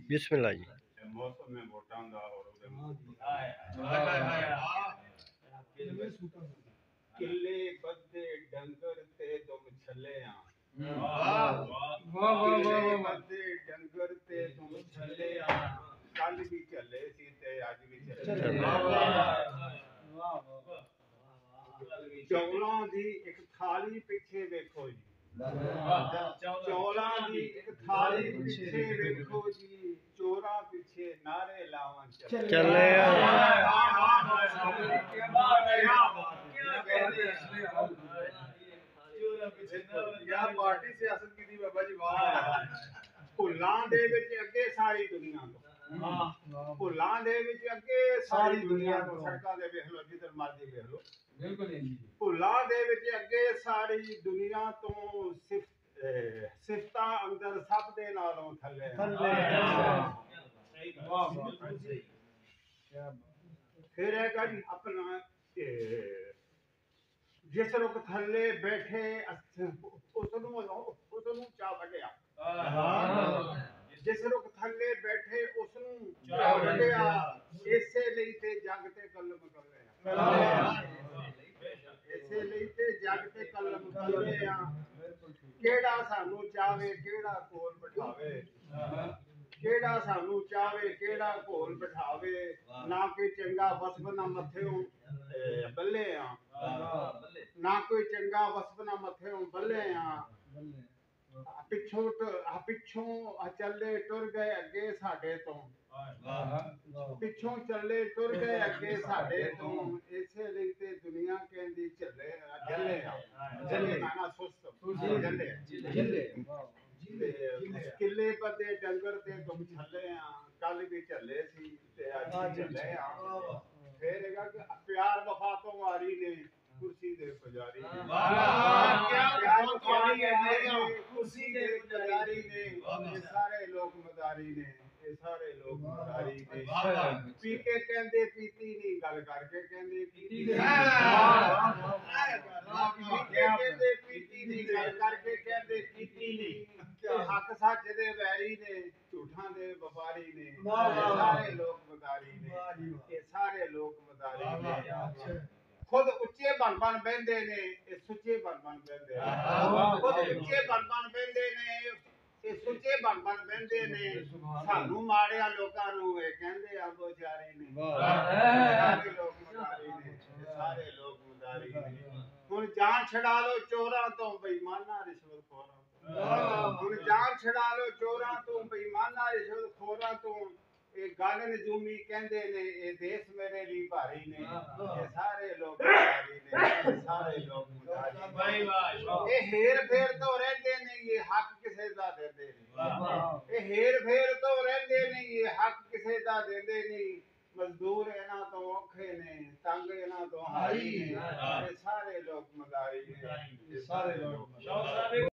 बिस्मिल्लाह जी। मौसम में वोटां दा और किले बदे डंगर ते तुम छले बदे डंगर ते तुम छले कल भी चले सी ते अज भी चले चौलां दी एक थाली पिछे देखो जी चौलां दी एक थाली पिछे देखो जी चोरा पिछे नारे लावन चले पार्टी सियासत की थी बाबा जी वाह भुल्लां दे विच अगे सारी दुनिया तो भुल्लां दे विच अगे सारी दुनिया तो सड़कां दे वेख लो जिधर मर्जी वेख लो बिल्कुल भुल्लां दे विच अगे सारी दुनिया तो सिफतां अंदर सब दे नालों थल्ले फिर है जी अपना जिस रुख थल्ले बैठे उसनू चा वड्या जिस रुख थल्ले बैठे उसनू चा वड्या इसे लई ते जग ते कलम कल्ले इसे लई ते जग ते कलम कल्ले केड़ा सानू चावे केड़ा कोल बिठावे केड़ा सानू चावे केड़ा कोल बिठावे ना कोई चंगा वसब ना मथे बल्ले ना कोई चंगा वसब ना मथे बल्ले पिछों चले टुर गए अगे साडे तो पिछों चले टुर गए अगे साडे तो इसे लई ते दुनिया कहंदी चले जले माना सुस्त जले किले बदे डंगर ते तुम छले कल भी चले सी ते अज चले फिर प्यार वफा तो वारी ने कुर्सी दे पुजारी कुर्सी दे पुजारी ने ये सारे लोग मदारी ने ये सारे लोग मदारी ने पी के कहंदे पीती नहीं गल करके कहंदे पीती कहंदे पीती नहीं गल करके कहंदे पीती नहीं हक सच दे वैरी ने झूठां दे व्यापारी ने सारे लोग मदारी ने ये सारे लोग मदारी ने खुद उच्चे बन बहंदे ने सुच्चे बन बहंदे खुद उच्चे बन बहंदे ने सुच्चे बन बहंदे ने सानू माड़िया लोकां नू कहंदे आ बेचारे ने सारे लोग मदारी ने सारे लोग मदारी ने हुण जान छड़ा लो चोरां तो बेईमाना रिश्वतखोरां हुण जान छड़ा लो चोरां तो बेईमाना रिश्वतखोरां तो ये गल नजूमी कहंदे ने ये देश मेरे लिए भारी ने ये सारे लोग मदारी ने ये सारे लोग मदारी ये हेर फेर तो रहंदे ने ये हक किसे दा देंदे ने ये हेर फेर तो रहंदे ने ये हक किसे दा देंदे नहीं मजदूर इन्हां तो औखे ने तंग इन्हां तो हारी ने ये सारे लोग मदारी ने ये सारे लोग